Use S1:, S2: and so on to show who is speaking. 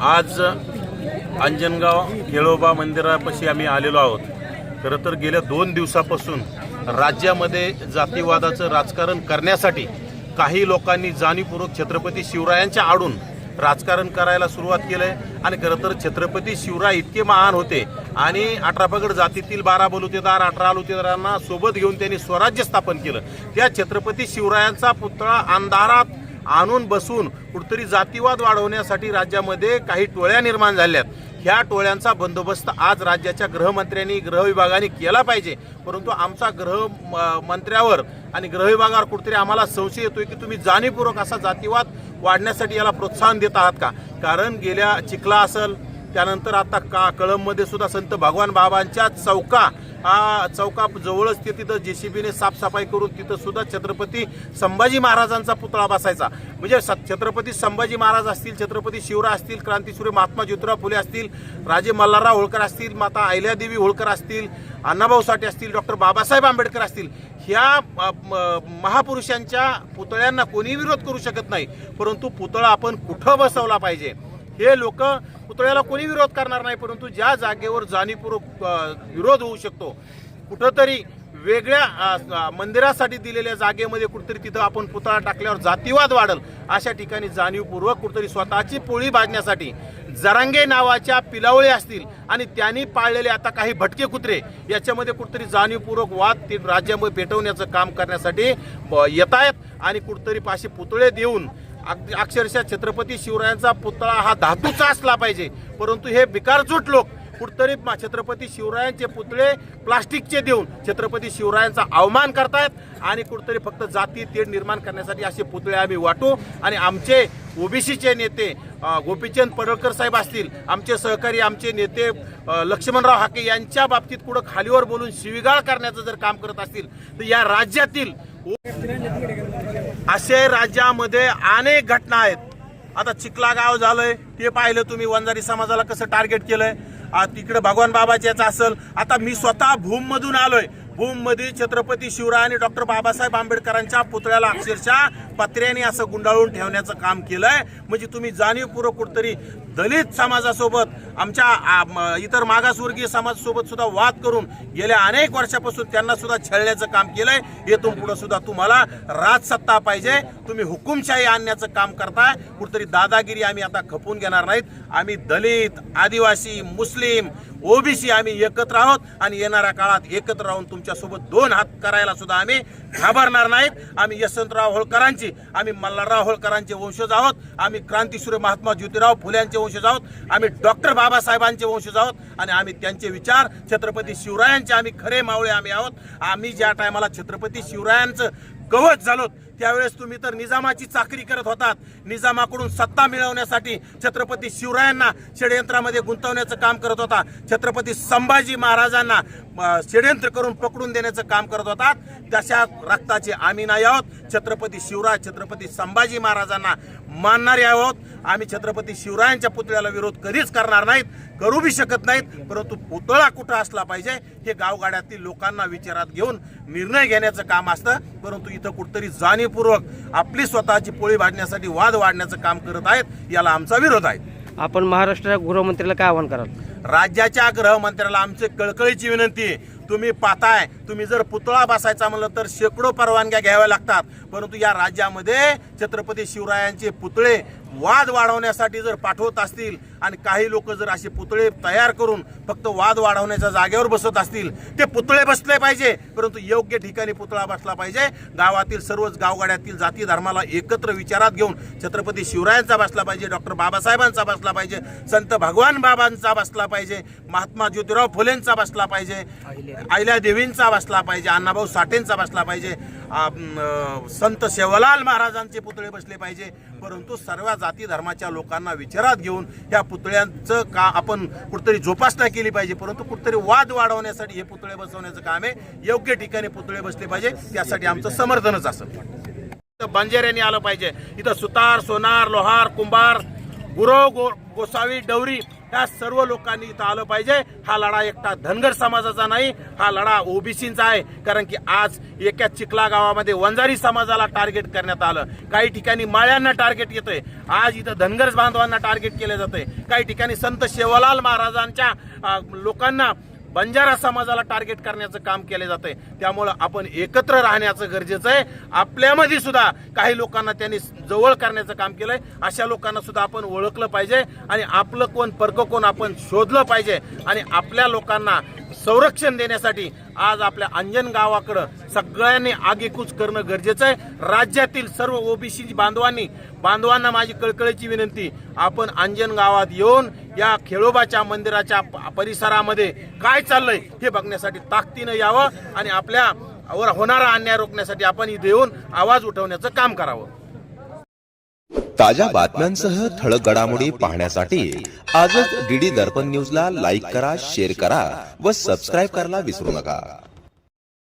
S1: आज अंजनगाव केळोबा मंदिरापाशी आम्ही आलेलो आहोत। खरं तर गेल्या 2 दिवसापासून राज्यामध्ये जातीवादाचं राजकारण करण्यासाठी काही लोकांनी जाणीवपूर्वक छत्रपती शिवरायांच्या आडून राजकारण करायला सुरुवात केलंय। आणि खरं तर छत्रपती शिवराय इतके महान होते आणि 18 पगड जातीतील 12 बलुतेदार 18 लुतेदारांना सोबत घेऊन त्यांनी स्वराज्य स्थापन केलं। त्या छत्रपती शिवरायांचा पुतळा अंधारात आणून बसून कुठतरी जातीवाद वाढवण्यासाठी राज्यामध्ये काही टोळ्या निर्माण झाल्यात। ह्या टोळ्यांचा बंदोबस्त आज राज्याच्या गृहमंत्र्यांनी गृह विभागाने केला पाहिजे। परंतु आमचा गृहमंत्र्यावर आणि गृह विभागावर कुठतरी आम्हाला संशय येतोय की तुम्ही जाणीवपूर्वक असा जातीवाद वाढण्यासाठी याला प्रोत्साहन देत आहात का? कारण गेल्या चिखला असेल, त्यानंतर आता कळंबमध्ये सुद्धा संत भगवान बाबांच्या चौका जवळच ते तिथं जेसीबीने साफसफाई करून तिथं सुद्धा छत्रपती संभाजी महाराजांचा पुतळा बसायचा। म्हणजे छत्रपती संभाजी महाराज असतील, छत्रपती शिवराय असतील, क्रांतीसूर्य महात्मा ज्योतिराव फुले असतील, राजे मल्हारराव होळकर असतील, माता अहिल्यादेवी होळकर असतील, अण्णाभाऊ साठे असतील, डॉक्टर बाबासाहेब आंबेडकर असतील, ह्या महापुरुषांच्या पुतळ्यांना कोणी विरोध करू शकत नाही। परंतु पुतळा आपण कुठं बसवला पाहिजे हे लोक पुतळ्याला कोणी विरोध करणार नाही। परंतु ज्या जागेवर जाणीवपूर्वक विरोध होऊ शकतो, कुठंतरी वेगळ्या मंदिरासाठी दिलेल्या जागेमध्ये कुठतरी तिथं आपण पुतळा टाकल्यावर जातीवाद वाढल, अशा ठिकाणी जाणीवपूर्वक कुठतरी स्वतःची पोळी भाजण्यासाठी जरांगे नावाच्या पिलावळे असतील आणि त्यांनी पाळलेले आता काही भटके कुत्रे याच्यामध्ये कुठतरी जाणीवपूर्वक वाद ते राज्यामध्ये पेटवण्याचं काम करण्यासाठी येत आहेत। आणि कुठतरी पाशी पुतळे देऊन अक्षरशः छत्रपती शिवरायांचा पुतळा हा धातूचा असला पाहिजे, परंतु हे बिकारजूट लोक कुठतरी छत्रपती शिवरायांचे पुतळे प्लास्टिकचे देऊन छत्रपती शिवरायांचा अवमान करतायत आणि कुठतरी फक्त जाती तेढ निर्माण करण्यासाठी असे पुतळे आम्ही वाटू। आणि आमचे ओबीसीचे नेते गोपीचंद पडळकर साहेब असतील, आमचे सहकारी आमचे नेते लक्ष्मणराव हाके यांच्या बाबतीत कुठं खालीवर बोलून शिवीगाळ करण्याचं जर काम करत असतील तर या राज्यातील असे राज्यामध्ये अनेक घटना आहेत। आता चिखला गाव झालंय ते पाहिलं तुम्ही, वंजारी समाजाला कसं टार्गेट केलंय। तिकडे भगवान बाबाच्याच असेल, आता मी स्वतः भूममधून आलोय। भूममध्ये छत्रपती शिवराय आणि डॉक्टर बाबासाहेब आंबेडकरांच्या पुतळ्याला अक्षरशः पत्र्याने असं गुंडाळून ठेवण्याचं काम केलंय। म्हणजे तुम्ही जाणीवपूर्वक कुठतरी दलित समाजासोबत, आमच्या इतर मागासवर्गीय समाजासोबत सुद्धा वाद करून गेल्या अनेक वर्षापासून त्यांना सुद्धा छळण्याचं काम केलंय। येथून पुढे सुद्धा तुम्हाला राजसत्ता पाहिजे, तुम्ही हुकुमशाही आणण्याचं काम करताय। कुठतरी दादागिरी आम्ही आता खपून घेणार नाहीत। आम्ही दलित, आदिवासी, मुस्लिम, ओबीसी आम्ही एकत्र आहोत आणि येणाऱ्या काळात एकत्र राहून तुमच्यासोबत 2 हात करायला सुद्धा आम्ही घाबरणार नाहीत। आम्ही यशवंतराव होळकरांची, आम्ही मल्हारराव होळकरांचे वंशज आहोत, आम्ही क्रांतीसूर्य महात्मा ज्योतिराव फुल्यांचे वंशज आहोत, आम्ही डॉक्टर बाबासाहेबांचे वंशज आहोत आणि आम्ही त्यांचे विचार छत्रपती शिवरायांचे आम्ही खरे मावळे आम्ही आहोत। आम्ही ज्या टायमाला छत्रपती शिवरायांचं कवच झालो त्यावेळेस तुम्ही तर निजामाची चाकरी करत होतात। निजामाकडून सत्ता मिळवण्यासाठी छत्रपती शिवरायांना षडयंत्रामध्ये गुंतवण्याचं काम करत होता। छत्रपती संभाजी महाराजांना षडयंत्र करून पकडून देण्याचं काम करत होतात। तशा रक्ताचे आम्ही नाही आहोत। छत्रपती शिवराय, छत्रपती संभाजी महाराजांना मानणारे आहोत। आम्ही छत्रपती शिवरायांच्या पुतळ्याला विरोध कधीच करणार नाहीत, करू बी शकत नाहीत। परंतु पुतळा कुठं असला पाहिजे हे गावगाड्यातील लोकांना विचारात घेऊन निर्णय घेण्याचं काम असतं। परंतु इथं कुठतरी जाणीवपूर्वक आपली स्वतःची पोळी भाजण्यासाठी वाद वाढण्याचं काम करत आहेत, याला आमचा विरोध आहे।
S2: आपण महाराष्ट्राच्या गृहमंत्र्याला काय आवाहन कराल?
S1: राज्याच्या गृहमंत्र्याला आमची कळकळीची विनंती आहे, तुम्ही पाहताय, तुम्ही जर पुतळा बसायचा म्हणलं तर शेकडो परवानग्या घ्याव्या लागतात। परंतु या राज्यामध्ये छत्रपती शिवरायांचे पुतळे वाद वाढवण्यासाठी जर पाठवत असतील आणि काही लोक जर असे पुतळे तयार करून फक्त वाद वाढवण्याच्या जागेवर बसत असतील, ते पुतळे बसले पाहिजे, परंतु योग्य ठिकाणी पुतळा बसला पाहिजे। गावातील सर्वच गावगाड्यातील जाती धर्माला एकत्र विचारात घेऊन छत्रपती शिवरायांचा बसला पाहिजे, डॉक्टर बाबासाहेबांचा बसला पाहिजे, संत भगवान बाबांचा बसला पाहिजे, महात्मा ज्योतिराव फुलेंचा बसला पाहिजे, अहिल्यादेवींचा बसला पाहिजे, अण्णाभाऊ साठेंचा बसला पाहिजे, संत सेवालाल महाराजांचे पुतळे बसले पाहिजे। परंतु सर्व जाती धर्माच्या लोकांना विचारात घेऊन या पुतळ्यांचं का आपण कुठतरी जोपासना केली पाहिजे। परंतु कुठतरी वाद वाढवण्यासाठी हे पुतळे बसवण्याचं काम आहे। योग्य ठिकाणी पुतळे बसले पाहिजे, त्यासाठी आमचं समर्थनच असेल। बंजाऱ्यांनी आलं पाहिजे, इथं सुतार, सोनार, लोहार, कुंभार, गुरव, गोसावी, डवरी या सर्व लोकांनी इथं आलं पाहिजे. हा लढा एकटा धनगर समाजाचा नाही, हा लढा ओबीसीचा आहे. कारण की आज एका चिखला गावामध्ये वंजारी समाजाला टार्गेट करण्यात आलं, काही ठिकाणी माळ्यांना टार्गेट येतंय, आज इथं धनगर बांधवांना टार्गेट केलं जातंय, काही ठिकाणी संत सेवालाल महाराजांच्या लोकांना बंजारा समाजाला टार्गेट करण्याचं काम केलं जातंय. त्यामुळं आपण एकत्र राहण्याचं गरजेचं आहे. आपल्यामध्ये सुद्धा काही लोकांना त्यांनी जवळ करण्याचं काम केलंय, अशा लोकांना सुद्धा आपण ओळखलं पाहिजे आणि आपलं कोण परक कोण आपण शोधलं पाहिजे. आणि आपल्या लोकांना संरक्षण देण्यासाठी आज आपल्या अंजन गावाकडं सगळ्यांनी आगेकूच करणं गरजेचं आहे. राज्यातील सर्व ओबीसी बांधवांना माझी कळकळीची विनंती, आपण अंजन गावात येऊन या खेळोबाच्या मंदिराच्या परिसरामध्ये काय चाललंय हे बघण्यासाठी ताकदीनं यावं आणि आपल्यावर होणारा अन्याय रोखण्यासाठी आपण इथे येऊन आवाज उठवण्याचं काम करावं.
S3: ताज्या बातम्यांसह ठळक घडामोडी पाहण्यासाठी आजच डीडी दर्पण न्यूजला लाईक करा, शेअर करा व सबस्क्राईब करायला विसरू नका.